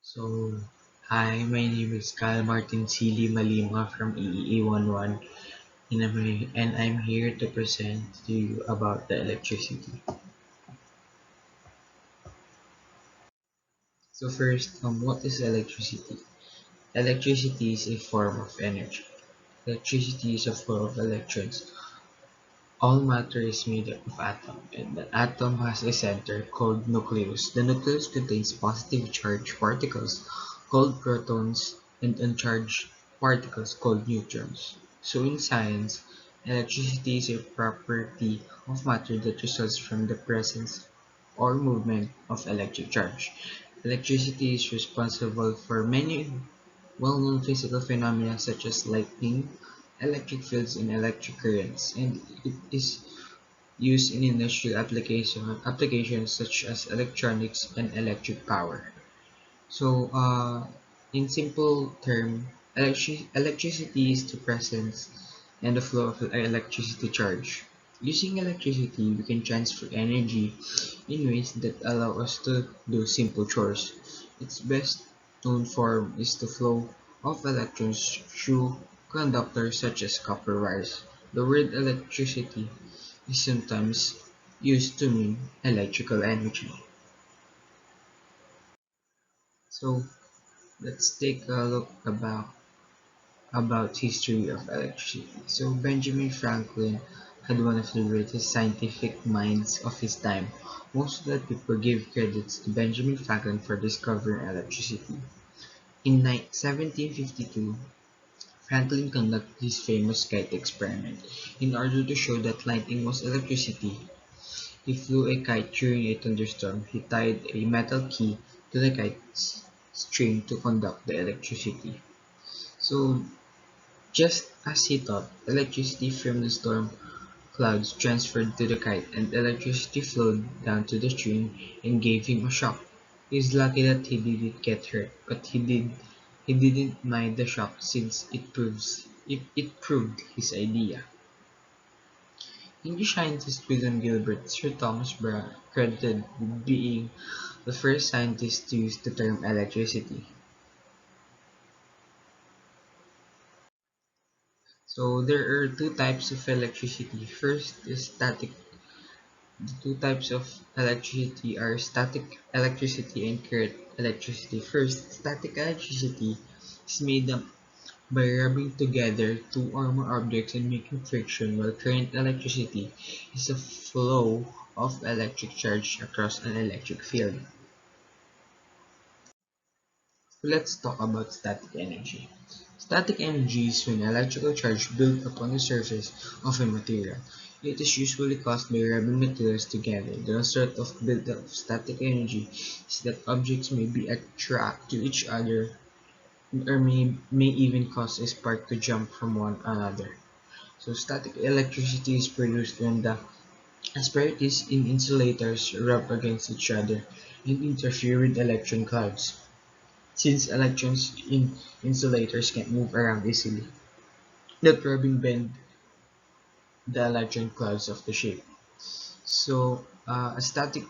So, hi, my name is Kyle Martin Sili Malima from EEE11, and I'm here to present to you about the electricity. So first, what is electricity? Electricity is a form of energy. Electricity is a flow of electrons. All matter is made up of atoms, and the atom has a center called nucleus. The nucleus contains positive charged particles called protons and uncharged particles called neutrons. So in science, electricity is a property of matter that results from the presence or movement of electric charge. Electricity is responsible for many well-known physical phenomena such as lightning, electric fields, and electric currents, and it is used in industrial applications such as electronics and electric power. So, in simple term, electricity is the presence and the flow of electricity charge. Using electricity, we can transfer energy in ways that allow us to do simple chores. Its best known form is the flow of electrons through conductors such as copper wires. The word electricity is sometimes used to mean electrical energy. So let's take a look about history of electricity. So Benjamin Franklin had one of the greatest scientific minds of his time. Most of the people give credits to Benjamin Franklin for discovering electricity. In 1752, Franklin conducted his famous kite experiment. In order to show that lightning was electricity, he flew a kite during a thunderstorm. He tied a metal key to the kite's string to conduct the electricity. So, just as he thought, electricity from the storm clouds transferred to the kite, and electricity flowed down to the string and gave him a shock. He's lucky that he didn't get hurt, but he didn't mind the shock since it proved his idea. English scientist William Gilbert, Sir Thomas Browne, credited with being the first scientist to use the term electricity. So there are two types of electricity. First is static. The two types of electricity are static electricity and current electricity. First, static electricity is made up by rubbing together two or more objects and making friction, while current electricity is a flow of electric charge across an electric field. So let's talk about static energy. Static energy is when electrical charge built upon the surface of a material. It is usually caused by rubbing materials together. The result of buildup of static energy is that objects may be attracted to each other or may even cause a spark to jump from one another. So static electricity is produced when the asperities in insulators rub against each other and interfere with electron clouds. Since electrons in insulators can't move around easily, that rubbing bend the electron clouds of the shape. So, a static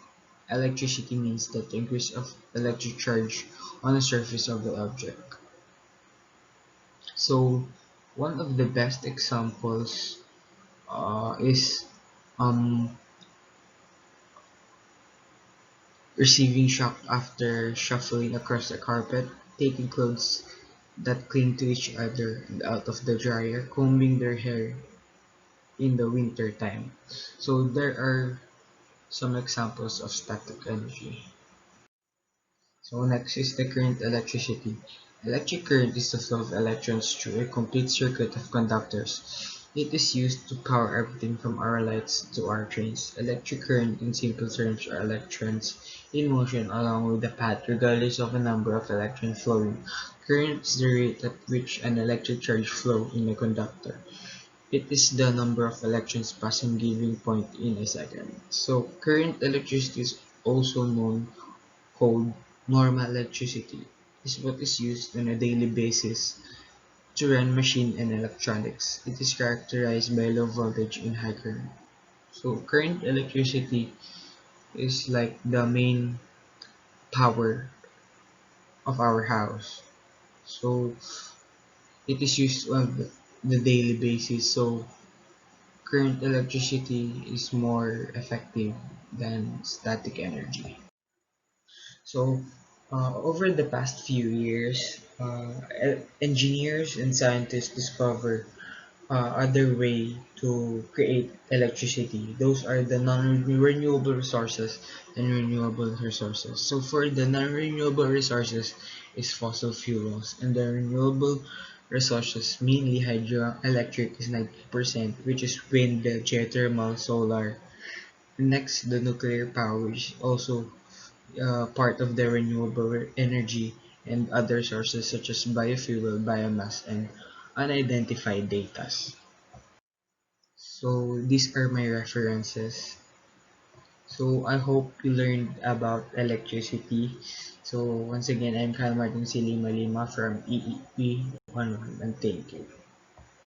electricity means that the increase of electric charge on the surface of the object. So, one of the best examples is um, receiving shock after shuffling across a carpet, taking clothes that cling to each other and out of the dryer, combing their hair in the winter time. So there are some examples of static energy. So next is the current electricity. Electric current is the flow of electrons through a complete circuit of conductors. It is used to power everything from our lights to our trains. Electric current in simple terms are electrons in motion along with the path regardless of the number of electrons flowing. Current is the rate at which an electric charge flows in a conductor. It is the number of electrons passing given point in a second. So current electricity is also known called normal electricity. Is what is used on a daily basis to run machine and electronics. It is characterized by low voltage and high current. So current electricity is like the main power of our house. So it is used on the daily basis. So current electricity is more effective than static energy. So over the past few years, engineers and scientists discover other way to create electricity. Those are the non-renewable resources and renewable resources. So for the non-renewable resources is fossil fuels, and the renewable resources, mainly hydroelectric, is 90%, which is wind, geothermal, solar. Next, the nuclear power is also part of the renewable energy, and other sources such as biofuel, biomass, and unidentified data. So these are my references. So I hope you learned about electricity. So once again, I'm Kyle Martin Silima Lima from EEP 11, and thank you.